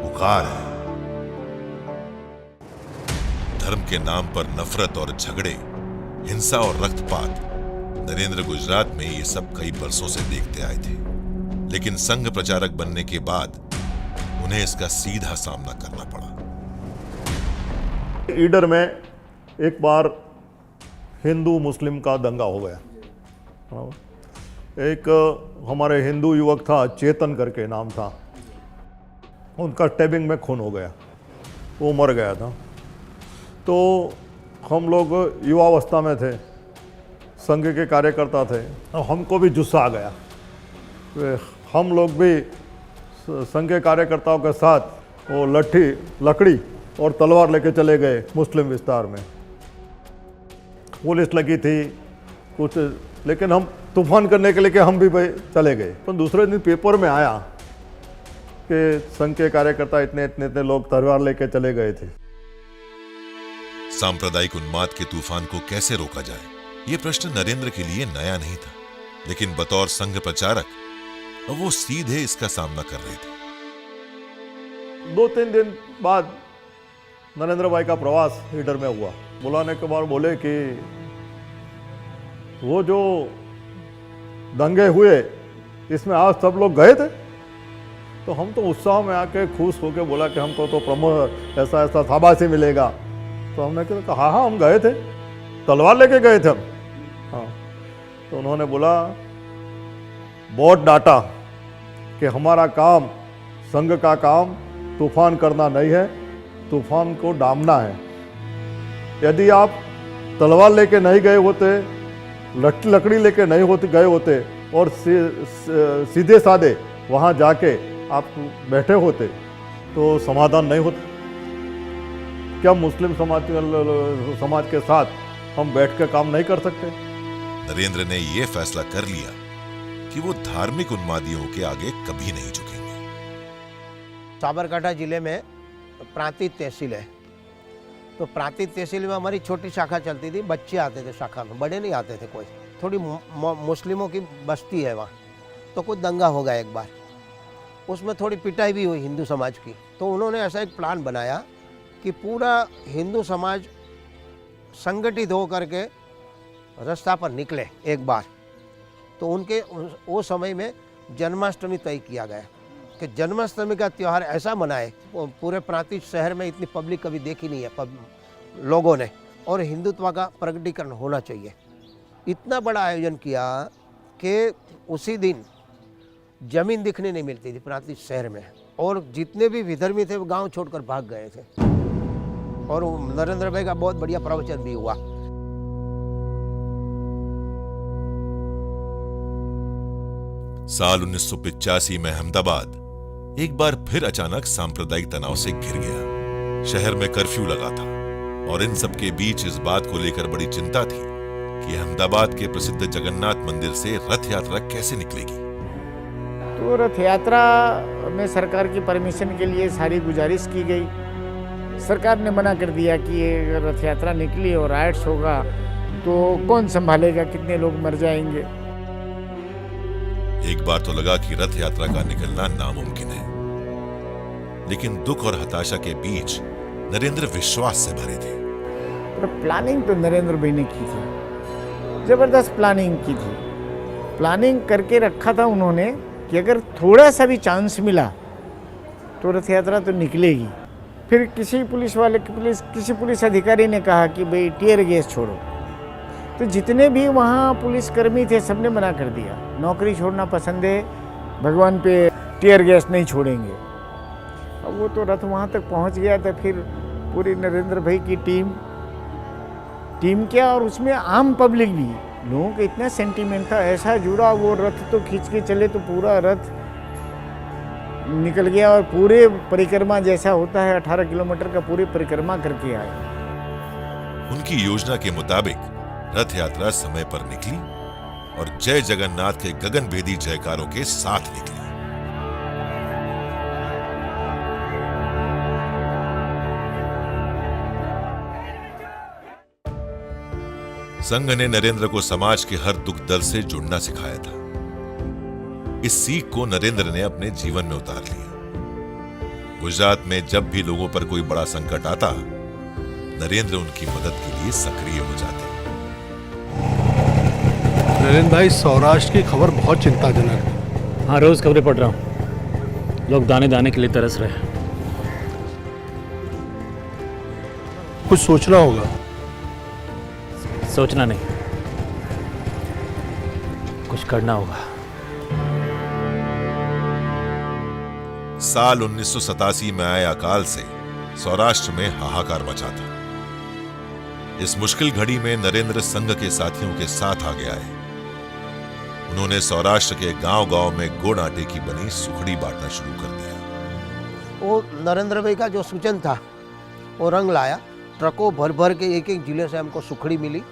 पुकार है। धर्म के नाम पर नफरत और झगड़े, हिंसा और रक्तपात, नरेंद्र गुजरात में ये सब कई बरसों से देखते आए थे, लेकिन संघ प्रचारक बनने के बाद उन्हें इसका सीधा सामना करना पड़ा। ईडर में एक बार हिंदू मुस्लिम का दंगा हो गया। एक हमारे हिंदू युवक था, चेतन करके नाम था, उनका स्टैबिंग में खून हो गया, वो मर गया था। तो हम लोग युवावस्था में थे, संघ के कार्यकर्ता थे, और हमको भी जुस्सा आ गया। हम लोग भी संघ के कार्यकर्ताओं के साथ वो लकड़ी और तलवार लेके चले गए मुस्लिम विस्तार में। पुलिस लगी थी कुछ, लेकिन हम तूफान करने के लिए हम भी चले गए। तो दूसरे दिन पेपर में आया कि संघ के कार्यकर्ता इतने लोग तलवार लेके चले गए थे। सांप्रदायिक उन्माद के तूफान को कैसे रोका जाए, ये प्रश्न नरेंद्र के लिए नया नहीं था, लेकिन बतौर संघ प्रचारक वो सीधे इसका सामना कर रहे थे। 2-3 दिन बाद नरेंद्र भाई का प्रवास ईडर में हुआ। बुलाने के बाद बोले कि वो जो दंगे हुए इसमें आज सब लोग गए थे। तो हम तो उत्साह में आके खुश होके बोला कि हमको तो प्रमोद ऐसा ऐसा शाबाशी मिलेगा। तो हमने कहा हाँ हम गए थे, तलवार लेके गए थे हम। हाँ, तो उन्होंने बोला बहुत डांटा कि हमारा काम, संघ का काम तूफान करना नहीं है, तूफान को डामना है। यदि आप तलवार लेके नहीं गए होते, लकड़ी लेके नहीं गए होते और सीधे साधे वहाँ जाके आप बैठे होते तो समाधान नहीं होता। क्या मुस्लिम समाज के साथ हम बैठ के काम नहीं कर सकते? नरेंद्र ने यह फैसला कर लिया कि वो धार्मिक उन्मादियों के आगे कभी नहीं झुकेंगे। साबरकांठा जिले में प्रांतिक तहसील है, तो प्रांतिक तहसील में हमारी छोटी शाखा चलती थी। बच्चे आते थे शाखा में, बड़े नहीं आते थे कोई। थोड़ी मुस्लिमों की बस्ती है वहाँ, तो कुछ दंगा हो गया एक बार, उसमें थोड़ी पिटाई भी हुई हिंदू समाज की। तो उन्होंने ऐसा एक प्लान बनाया कि पूरा हिंदू समाज संगठित हो करके रास्ता पर निकले एक बार। तो उनके वो समय में जन्माष्टमी तय किया गया कि जन्माष्टमी का त्यौहार ऐसा मनाए, पूरे प्रांतिक शहर में इतनी पब्लिक कभी देखी नहीं है लोगों ने, और हिंदुत्व का प्रकटीकरण होना चाहिए। इतना बड़ा आयोजन किया कि उसी दिन जमीन दिखने नहीं मिलती थी प्रांतिक शहर में, और जितने भी विधर्मी थे वो गांव छोड़कर भाग गए थे। और नरेंद्र भाई का बहुत बढ़िया प्रवचन भी हुआ। साल 1985 में अहमदाबाद एक बार फिर अचानक सांप्रदायिक तनाव से घिर गया। शहर में कर्फ्यू लगा था और इन सब के बीच इस बात को लेकर बड़ी चिंता थी कि अहमदाबाद के प्रसिद्ध जगन्नाथ मंदिर से रथ यात्रा कैसे निकलेगी। तो रथ यात्रा में सरकार की परमिशन के लिए सारी गुजारिश की गई। सरकार ने मना कर दिया कि ये रथ यात्रा निकली और राइट्स होगा तो कौन संभालेगा, कितने लोग मर जाएंगे। एक बार तो लगा कि रथ यात्रा का निकलना नामुमकिन है, लेकिन दुख और हताशा के बीच नरेंद्र विश्वास से भरे थे। पर प्लानिंग तो नरेंद्र भाई ने की थी, जबरदस्त प्लानिंग की थी। प्लानिंग करके रखा था उन्होंने कि अगर थोड़ा सा भी चांस मिला तो रथ यात्रा तो निकलेगी। फिर किसी पुलिस अधिकारी ने कहा कि भाई टीयर गैस छोड़ो, तो जितने भी वहाँ पुलिसकर्मी थे सबने मना कर दिया। नौकरी छोड़ना पसंद है, भगवान पे टीयर गैस नहीं छोड़ेंगे। अब वो तो रथ वहाँ तक पहुँच गया था। फिर पूरी नरेंद्र भाई की टीम क्या, और उसमें आम पब्लिक भी, लोगों का इतना सेंटीमेंट था, ऐसा जुड़ा। वो रथ तो खींच के चले तो पूरा रथ निकल गया और पूरे परिक्रमा जैसा होता है 18 किलोमीटर का पूरी परिक्रमा करके आए। उनकी योजना के मुताबिक रथ यात्रा समय पर निकली और जय जगन्नाथ के गगनभेदी जयकारों के साथ निकली। संघ ने नरेंद्र को समाज के हर दुख दर्द से जुड़ना सिखाया था। इस सीख को नरेंद्र ने अपने जीवन में उतार लिया। गुजरात में जब भी लोगों पर कोई बड़ा संकट आता, नरेंद्र उनकी मदद के लिए सक्रिय हो जाते। नरेंद्र भाई, सौराष्ट्र की खबर बहुत चिंताजनक है। हाँ, रोज खबरें पढ़ रहा हूँ। लोग दाने दाने के लिए तरस रहे हैं। कुछ सोचना होगा। सोचना नहीं, कुछ करना होगा। साल 1987 में आए अकाल से सौराष्ट्र में हाहाकार मचा था। इस मुश्किल घड़ी में नरेंद्र संघ के साथियों के साथ आ गया है। उन्होंने सौराष्ट्र के गांव-गांव में गुड़ आटे की बनी सुखड़ी बांटना शुरू कर दिया। वो नरेंद्र भाई का जो सूचन था वो रंग लाया। ट्रकों भर भर के एक एक जिले से हमको सुखड़ी मिली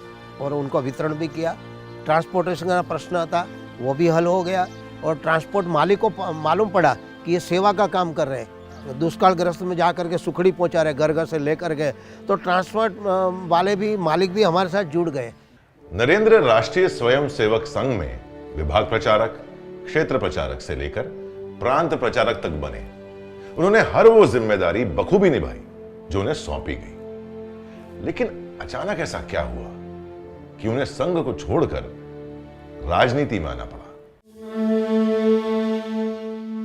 और उनको वितरण भी किया। ट्रांसपोर्टेशन का प्रश्न था वो भी हल हो गया, और ट्रांसपोर्ट मालिक को मालूम पड़ा कि ये सेवा का काम कर रहे हैं, दुष्कालग्रस्त में जा करके सुखड़ी पहुंचा रहे घर घर से लेकर गए, तो ट्रांसपोर्ट वाले भी मालिक भी हमारे साथ जुड़ गए। नरेंद्र राष्ट्रीय स्वयंसेवक संघ में विभाग प्रचारक, क्षेत्र प्रचारक से लेकर प्रांत प्रचारक तक बने। उन्होंने हर वो जिम्मेदारी बखूबी निभाई जो उन्हें सौंपी गई। लेकिन अचानक ऐसा क्या हुआ कि उन्हें संघ को छोड़कर राजनीति में आना पड़ा।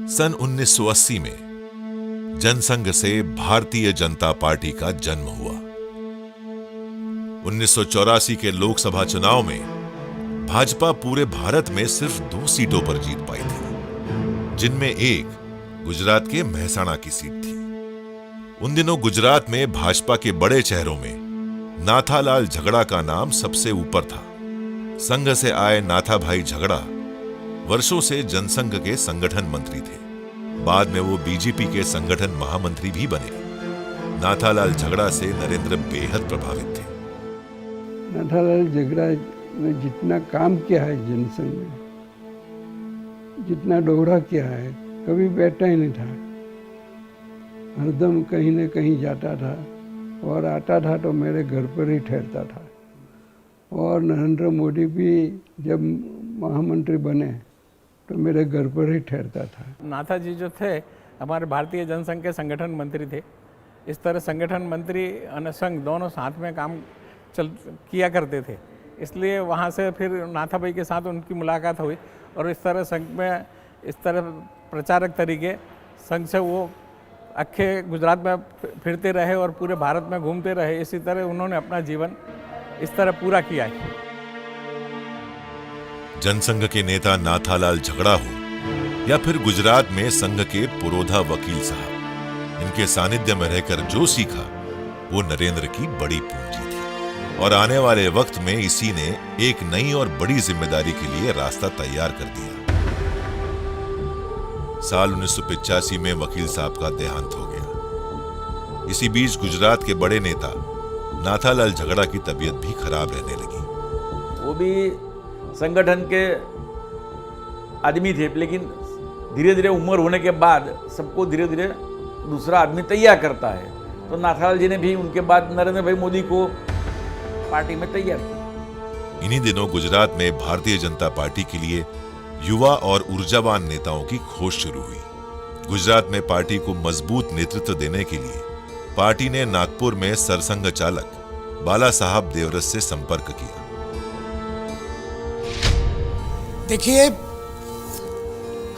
सन 1980 में जनसंघ से भारतीय जनता पार्टी का जन्म हुआ। 1984 के लोकसभा चुनाव में भाजपा पूरे भारत में सिर्फ 2 सीटों पर जीत पाई थी, जिनमें एक गुजरात के मेहसाणा की सीट थी। उन दिनों गुजरात में भाजपा के बड़े चेहरों में नाथालाल झगड़ा का नाम सबसे ऊपर था। संघ से आए नाथाभाई झगड़ा वर्षों से जनसंघ के संगठन मंत्री थे। बाद में वो बीजेपी के संगठन महामंत्री भी बने। नाथालाल झगड़ा से नरेंद्र बेहद प्रभावित थे। नाथालाल झगड़ा ने जितना काम किया है जनसंघ में, जितना दोहरा किया है, कभी बैठा ही नहीं था। हरदम कहीं न कहीं जाता था और आता था तो मेरे घर पर ही ठहरता था। और नरेंद्र मोदी भी जब महामंत्री बने तो मेरे घर पर ही ठहरता था। नाथा जी जो थे हमारे भारतीय जनसंघ के संगठन मंत्री थे। इस तरह संगठन मंत्री और संघ दोनों साथ में काम किया करते थे, इसलिए वहाँ से फिर नाथा भाई के साथ उनकी मुलाकात हुई और इस तरह संघ में इस तरह प्रचारक तरीके संघ से वो अखे गुजरात में फिरते रहे और पूरे भारत में घूमते रहे। इसी तरह उन्होंने अपना जीवन इस तरह पूरा किया है। जनसंघ के नेता नाथालाल झगड़ा हो या फिर गुजरात में संघ के पुरोधा वकील साहब, इनके सानिध्य में रहकर जो सीखा वो नरेंद्र की बड़ी पूंजी थी और आने वाले वक्त में इसी ने एक नई और बड़ी जिम्मेदारी के लिए रास्ता तैयार कर दिया। साल 1985 में वकील साहब का देहांत हो गया। इसी बीच गुजरात के बड़े नेता नाथालाल झगड़ा की तबीयत भी खराब रहने लगी। वो भी संगठन के आदमी थे, लेकिन धीरे धीरे उम्र होने के बाद सबको धीरे धीरे दूसरा आदमी तैयार करता है। तो नाथालाल जी ने भी उनके बाद नरेंद्र भाई मोदी को पार्टी में तैयार किया। इन्हीं दिनों गुजरात में भारतीय जनता पार्टी के लिए युवा और ऊर्जावान नेताओं की खोज शुरू हुई। गुजरात में पार्टी को मजबूत नेतृत्व देने के लिए पार्टी ने नागपुर में सरसंघ चालक बाला साहब देवरस से संपर्क किया। देखिए,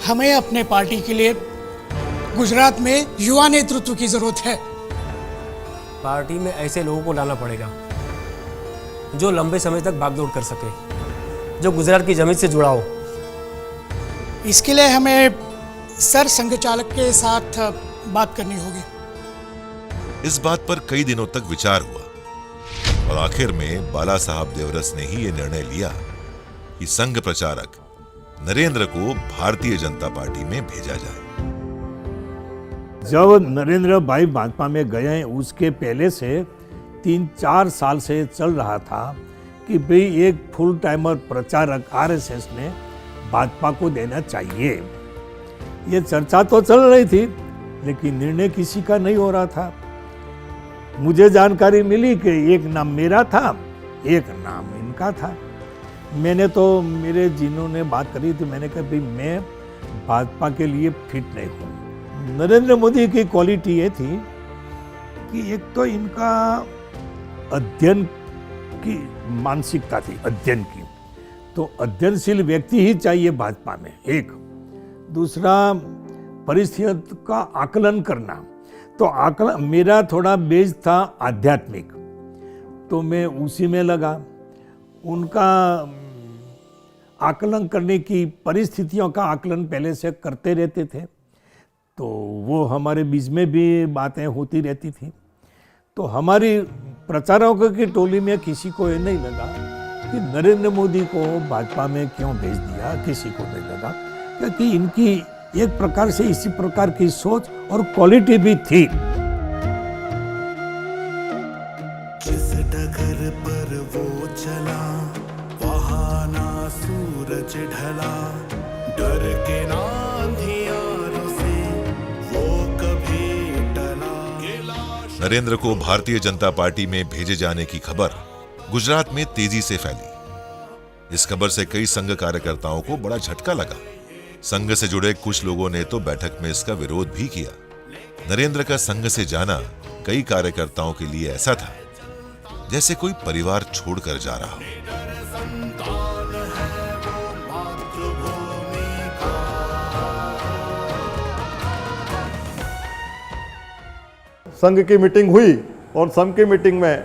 हमें अपने पार्टी के लिए गुजरात में युवा नेतृत्व की जरूरत है। पार्टी में ऐसे लोगों को लाना पड़ेगा जो लंबे समय तक भागदौड़ कर सके, जो गुजरात की जमीन से जुड़ा हो। इसके लिए हमें सर संघ चालक के साथ बात करनी होगी। इस बात पर कई दिनों तक विचार हुआ और आखिर में बाला साहब देवरस ने ही यह निर्णय लिया कि संघ प्रचारक नरेंद्र को भारतीय जनता पार्टी में भेजा जाए। जब नरेंद्र भाई भाजपा में गए, उसके पहले से 3-4 साल से चल रहा था कि भाई एक फुल टाइमर प्रचारक आरएसएस ने भाजपा को देना चाहिए। ये चर्चा तो चल रही थी, लेकिन निर्णय किसी का नहीं हो रहा था। मुझे जानकारी मिली कि एक नाम मेरा था, एक नाम इनका था। मैंने तो मेरे जिन्होंने बात करी थी, मैंने कहा भाई मैं भाजपा के लिए फिट नहीं हूँ। नरेंद्र मोदी की क्वालिटी ये थी कि एक तो इनका अध्ययन की मानसिकता थी, अध्ययन की, तो अध्ययनशील व्यक्ति ही चाहिए भाजपा में। एक दूसरा, परिस्थितियों का आकलन करना। तो आकलन, मेरा थोड़ा बेस था आध्यात्मिक, तो मैं उसी में लगा। उनका आकलन करने की, परिस्थितियों का आकलन पहले से करते रहते थे, तो वो हमारे बीच में भी बातें होती रहती थी। तो हमारी प्रचारकों की टोली में किसी को ये नहीं लगा कि नरेंद्र मोदी को भाजपा में क्यों भेज दिया, किसी को नहीं लगा, क्योंकि इनकी एक प्रकार से इसी प्रकार की सोच और क्वालिटी भी थी। जिस डगर पर वो चला वहाँ ना सूरज ढला, डर के ना अंधियारों से वो कभी नरेंद्र को भारतीय जनता पार्टी में भेजे जाने की खबर गुजरात में तेजी से फैली। इस खबर से कई संघ कार्यकर्ताओं को बड़ा झटका लगा। संघ से जुड़े कुछ लोगों ने तो बैठक में इसका विरोध भी किया। नरेंद्र का संघ से जाना कई कार्यकर्ताओं के लिए ऐसा था जैसे कोई परिवार छोड़कर जा रहा हो। संघ की मीटिंग हुई और संघ की मीटिंग में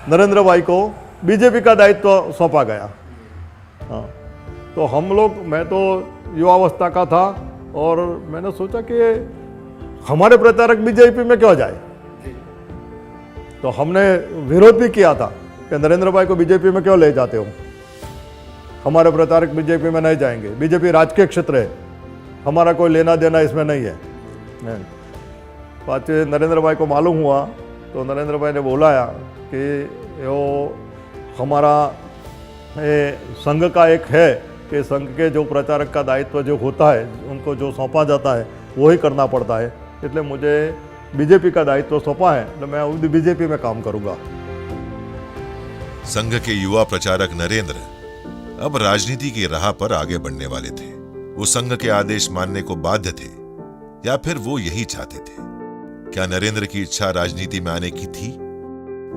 नरेंद्र भाई को बीजेपी का दायित्व सौंपा गया। तो हम लोग, मैं तो युवावस्था का था और मैंने सोचा कि हमारे प्रचारक बीजेपी में क्यों जाए, तो हमने विरोध भी किया था कि नरेंद्र भाई को बीजेपी में क्यों ले जाते हो, हमारे प्रचारक बीजेपी में नहीं जाएंगे, बीजेपी राजकीय क्षेत्र है, हमारा कोई लेना देना इसमें नहीं है। बात नरेंद्र भाई को मालूम हुआ तो नरेंद्र भाई ने बोलाया कि वो हमारा संघ का एक है कि संघ के जो प्रचारक का दायित्व जो होता है, उनको जो सौंपा जाता है वही करना पड़ता है, इसलिए मुझे बीजेपी का दायित्व सौंपा है तो मैं बीजेपी में काम करूंगा। संघ के युवा प्रचारक नरेंद्र अब राजनीति की राह पर आगे बढ़ने वाले थे। वो संघ के आदेश मानने को बाध्य थे या फिर वो यही चाहते थे? क्या नरेंद्र की इच्छा राजनीति में आने की थी?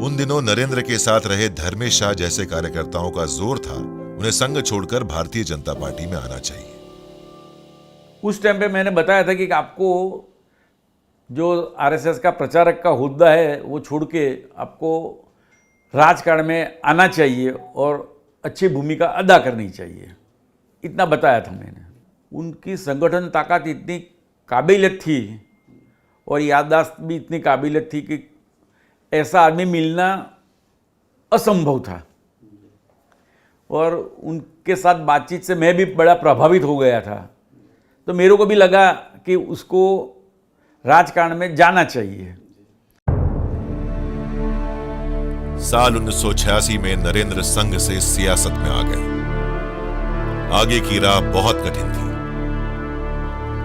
उन दिनों नरेंद्र के साथ रहे धर्मेश शाह जैसे कार्यकर्ताओं का जोर था उन्हें संघ छोड़कर भारतीय जनता पार्टी में आना चाहिए। उस टाइम पे मैंने बताया था कि आपको जो आरएसएस का प्रचारक का हुद्दा है वो छोड़ के आपको राजकारण में आना चाहिए और अच्छी भूमिका अदा करनी चाहिए, इतना बताया था मैंने। उनकी संगठन ताकत इतनी काबिलियत थी और याददाश्त भी इतनी काबिलियत थी कि ऐसा आदमी मिलना असंभव था। और उनके साथ बातचीत से मैं भी बड़ा प्रभावित हो गया था, तो मेरे को भी लगा कि उसको राजकारण में जाना चाहिए। साल 1986 में नरेंद्र संघ से सियासत में आ गए। आगे की राह बहुत कठिन थी,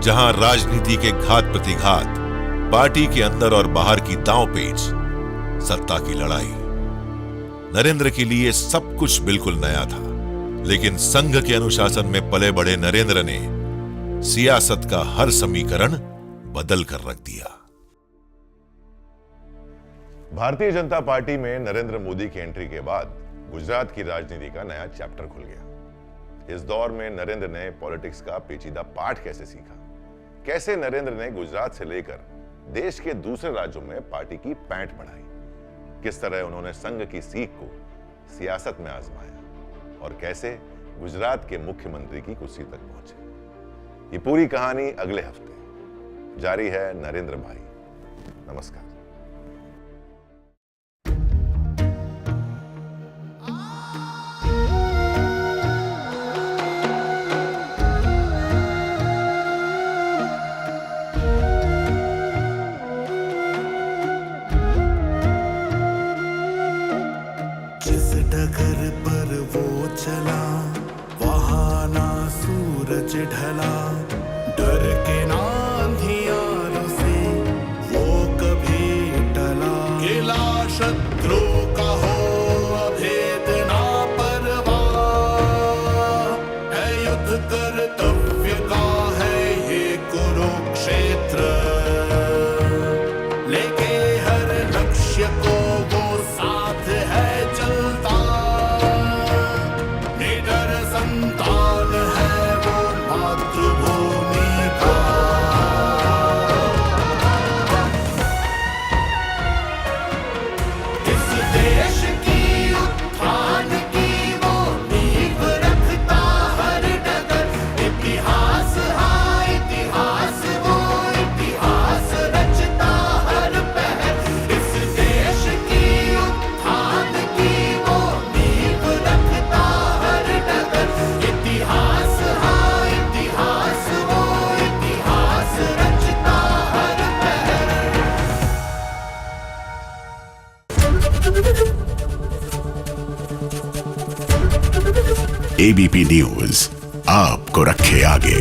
जहां राजनीति के घात प्रतिघात, पार्टी के अंदर और बाहर की दांवपेच, सत्ता की लड़ाई। नरेंद्र के लिए सब कुछ बिल्कुल नया था, लेकिन संघ के अनुशासन में पले बड़े नरेंद्र ने सियासत का हर समीकरण बदल कर रख दिया। भारतीय जनता पार्टी में नरेंद्र मोदी की एंट्री के बाद गुजरात की राजनीति का नया चैप्टर खुल गया। इस दौर में नरेंद्र ने पॉलिटिक्स का पेचीदा पाठ कैसे सीखा, कैसे नरेंद्र ने गुजरात से लेकर देश के दूसरे राज्यों में पार्टी की पैंठ बढ़ाई, किस तरह उन्होंने संघ की सीख को सियासत में आजमाया और कैसे गुजरात के मुख्यमंत्री की कुर्सी तक पहुंचे। ये पूरी कहानी अगले हफ्ते जारी है। नरेंद्र भाई, नमस्कार। जिस डगर पर वो चला वहां ना सूरज ढला, डर के ना अंधियारों से वो कभी टला। गिला शत्रु का हो अभेद ना परवाह, है युद्ध कर्तव्य का है ये कुरुक्षेत्र। लेके हर लक्ष्य को वो साथ है चलता, निडर संतान है वो मातृभूमि का। इस देश की उत्थान की वो नींव रखता हर डगर। इतिहास हाँ इतिहास, वो इतिहास रचता हर पहर। इस देश की उत्थान की वो नींव रखता हर डगर। इतिहास हाँ इतिहास, वो इतिहास रचता हर पहर। एबीपी न्यूज आपको रखे आगे।